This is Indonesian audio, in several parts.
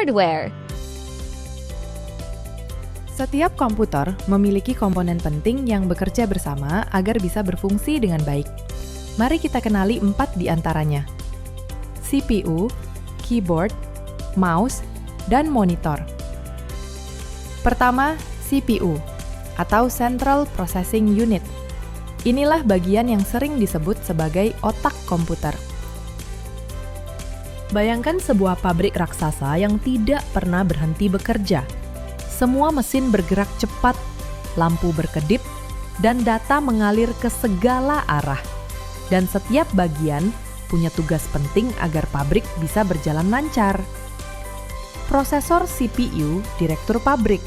hardware. Setiap komputer memiliki komponen penting yang bekerja bersama agar bisa berfungsi dengan baik. Mari kita kenali 4 di antaranya: CPU, keyboard, mouse, dan monitor. Pertama, CPU atau Central Processing Unit. Inilah bagian yang sering disebut sebagai otak komputer. Bayangkan sebuah pabrik raksasa yang tidak pernah berhenti bekerja. Semua mesin bergerak cepat, lampu berkedip, dan data mengalir ke segala arah. Dan setiap bagian punya tugas penting agar pabrik bisa berjalan lancar. Prosesor CPU, direktur pabrik.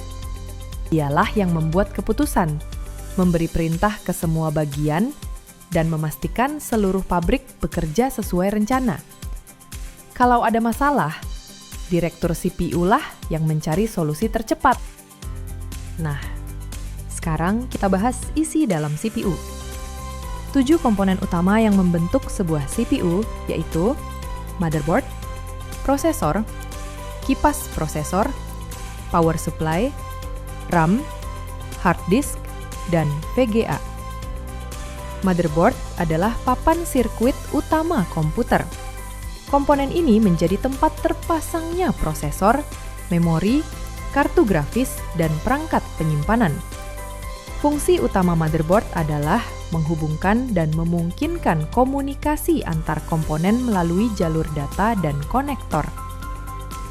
Dialah yang membuat keputusan, memberi perintah ke semua bagian, dan memastikan seluruh pabrik bekerja sesuai rencana. Kalau ada masalah, direktur CPU lah yang mencari solusi tercepat. Nah, sekarang kita bahas isi dalam CPU. 7 komponen utama yang membentuk sebuah CPU yaitu motherboard, prosesor, kipas prosesor, power supply, RAM, hard disk, dan VGA. Motherboard adalah papan sirkuit utama komputer. Komponen ini menjadi tempat terpasangnya prosesor, memori, kartu grafis, dan perangkat penyimpanan. Fungsi utama motherboard adalah menghubungkan dan memungkinkan komunikasi antar komponen melalui jalur data dan konektor.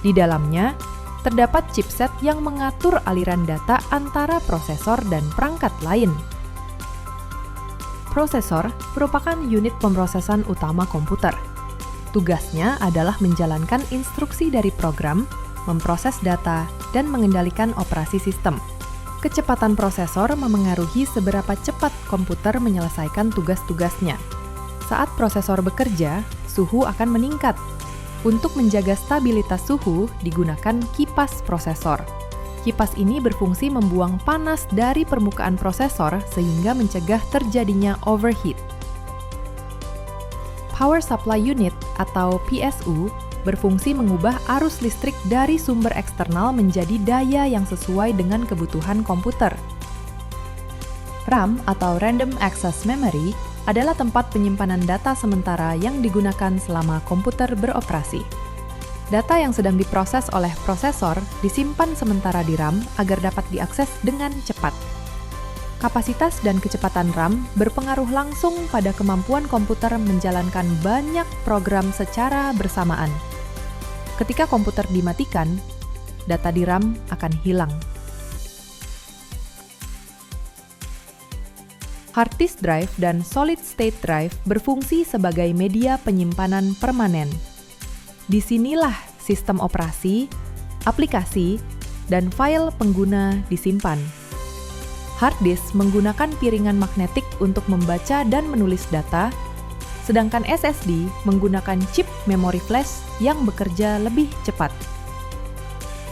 Di dalamnya, terdapat chipset yang mengatur aliran data antara prosesor dan perangkat lain. Prosesor merupakan unit pemrosesan utama komputer. Tugasnya adalah menjalankan instruksi dari program, memproses data, dan mengendalikan operasi sistem. Kecepatan prosesor memengaruhi seberapa cepat komputer menyelesaikan tugas-tugasnya. Saat prosesor bekerja, suhu akan meningkat. Untuk menjaga stabilitas suhu, digunakan kipas prosesor. Kipas ini berfungsi membuang panas dari permukaan prosesor sehingga mencegah terjadinya overheat. Power Supply Unit atau PSU berfungsi mengubah arus listrik dari sumber eksternal menjadi daya yang sesuai dengan kebutuhan komputer. RAM atau Random Access Memory adalah tempat penyimpanan data sementara yang digunakan selama komputer beroperasi. Data yang sedang diproses oleh prosesor disimpan sementara di RAM agar dapat diakses dengan cepat. Kapasitas dan kecepatan RAM berpengaruh langsung pada kemampuan komputer menjalankan banyak program secara bersamaan. Ketika komputer dimatikan, data di RAM akan hilang. Hard disk drive dan solid state drive berfungsi sebagai media penyimpanan permanen. Disinilah sistem operasi, aplikasi, dan file pengguna disimpan. Hard disk menggunakan piringan magnetik untuk membaca dan menulis data, sedangkan SSD menggunakan chip memori flash yang bekerja lebih cepat.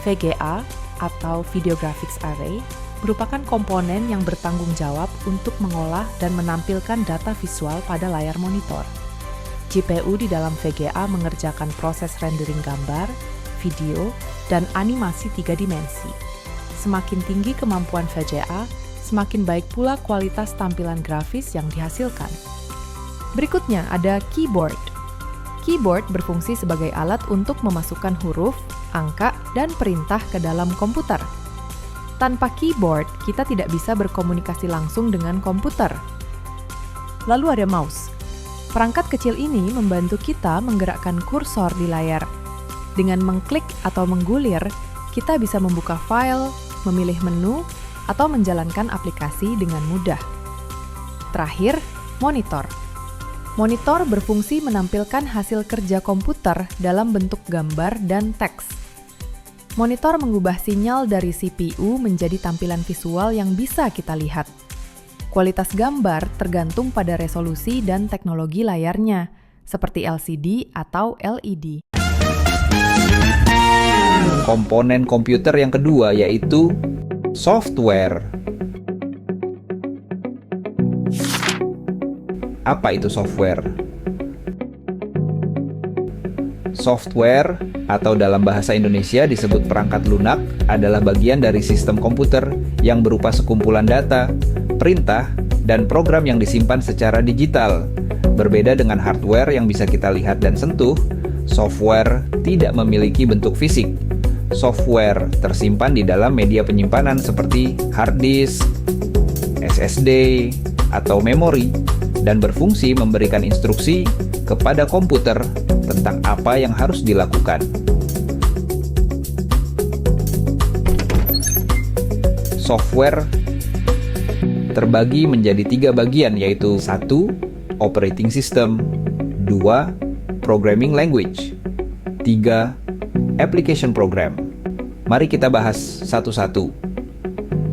VGA atau Video Graphics Array merupakan komponen yang bertanggung jawab untuk mengolah dan menampilkan data visual pada layar monitor. GPU di dalam VGA mengerjakan proses rendering gambar, video, dan animasi 3 dimensi. Semakin tinggi kemampuan VGA, semakin baik pula kualitas tampilan grafis yang dihasilkan. Berikutnya ada keyboard. Keyboard berfungsi sebagai alat untuk memasukkan huruf, angka, dan perintah ke dalam komputer. Tanpa keyboard, kita tidak bisa berkomunikasi langsung dengan komputer. Lalu ada mouse. Perangkat kecil ini membantu kita menggerakkan kursor di layar. Dengan mengklik atau menggulir, kita bisa membuka file, memilih menu, atau menjalankan aplikasi dengan mudah. Terakhir, monitor. Monitor berfungsi menampilkan hasil kerja komputer dalam bentuk gambar dan teks. Monitor mengubah sinyal dari CPU menjadi tampilan visual yang bisa kita lihat. Kualitas gambar tergantung pada resolusi dan teknologi layarnya, seperti LCD atau LED. Komponen komputer yang kedua yaitu software. Apa itu software? Software atau dalam bahasa Indonesia disebut perangkat lunak adalah bagian dari sistem komputer yang berupa sekumpulan data, perintah, dan program yang disimpan secara digital. Berbeda dengan hardware yang bisa kita lihat dan sentuh, software tidak memiliki bentuk fisik. Software tersimpan di dalam media penyimpanan seperti hard disk, SSD, atau memori, dan berfungsi memberikan instruksi kepada komputer tentang apa yang harus dilakukan. Software terbagi menjadi 3 bagian, yaitu 1. Operating System, 2. Programming Language, 3. Application Program. Mari kita bahas satu-satu.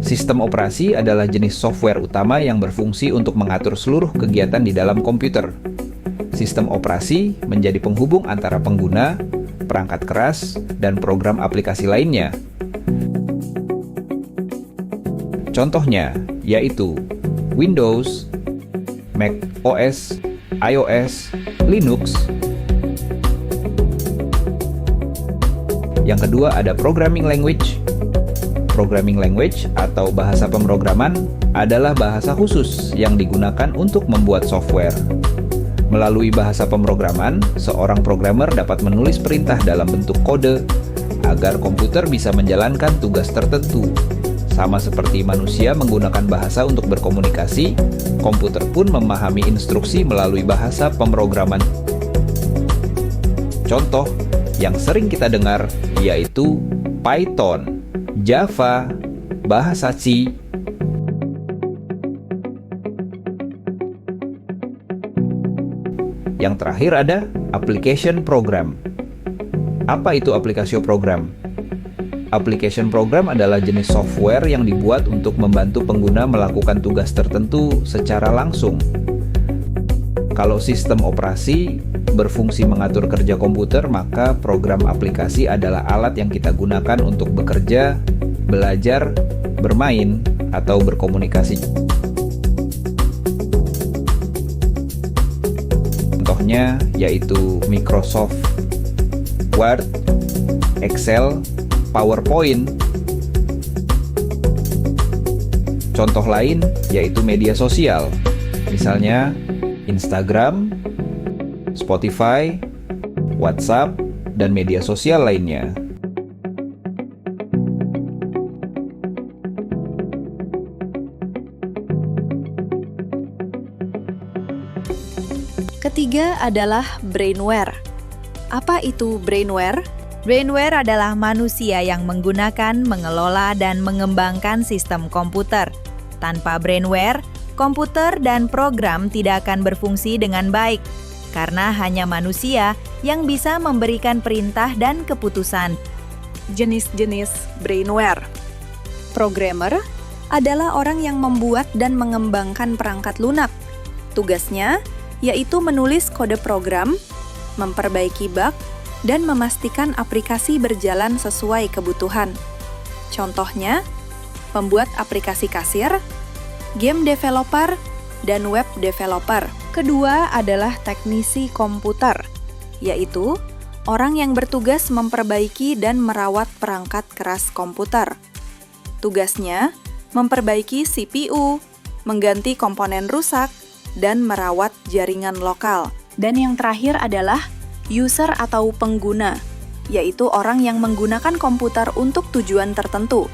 Sistem operasi adalah jenis software utama yang berfungsi untuk mengatur seluruh kegiatan di dalam komputer. Sistem operasi menjadi penghubung antara pengguna, perangkat keras, dan program aplikasi lainnya. Contohnya yaitu Windows, Mac OS, iOS, Linux. Yang kedua ada Programming Language. Programming language atau bahasa pemrograman adalah bahasa khusus yang digunakan untuk membuat software. Melalui bahasa pemrograman, seorang programmer dapat menulis perintah dalam bentuk kode agar komputer bisa menjalankan tugas tertentu. Sama seperti manusia menggunakan bahasa untuk berkomunikasi, komputer pun memahami instruksi melalui bahasa pemrograman. Contoh yang sering kita dengar yaitu Python, Java, bahasa C. Yang terakhir ada Application Program. Apa itu aplikasi program? Application Program adalah jenis software yang dibuat untuk membantu pengguna melakukan tugas tertentu secara langsung. Kalau sistem operasi berfungsi mengatur kerja komputer, maka program aplikasi adalah alat yang kita gunakan untuk bekerja, belajar, bermain, atau berkomunikasi. Contohnya yaitu Microsoft Word, Excel, PowerPoint. Contoh lain yaitu media sosial, misalnya Instagram, Spotify, WhatsApp, dan media sosial lainnya. Ketiga adalah brainware. Apa itu brainware? Brainware adalah manusia yang menggunakan, mengelola, dan mengembangkan sistem komputer. Tanpa brainware, komputer dan program tidak akan berfungsi dengan baik, karena hanya manusia yang bisa memberikan perintah dan keputusan. Jenis-jenis brainware. Programmer adalah orang yang membuat dan mengembangkan perangkat lunak. Tugasnya yaitu menulis kode program, memperbaiki bug, dan memastikan aplikasi berjalan sesuai kebutuhan. Contohnya, pembuat aplikasi kasir, game developer, dan web developer. Kedua adalah teknisi komputer, yaitu orang yang bertugas memperbaiki dan merawat perangkat keras komputer. Tugasnya memperbaiki CPU, mengganti komponen rusak, dan merawat jaringan lokal. Dan yang terakhir adalah user atau pengguna, yaitu orang yang menggunakan komputer untuk tujuan tertentu.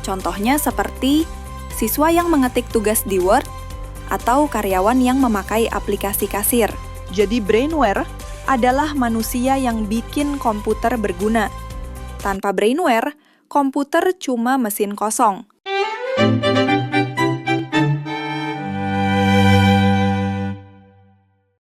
Contohnya seperti siswa yang mengetik tugas di Word atau karyawan yang memakai aplikasi kasir. Jadi brainware adalah manusia yang bikin komputer berguna. Tanpa brainware, komputer cuma mesin kosong.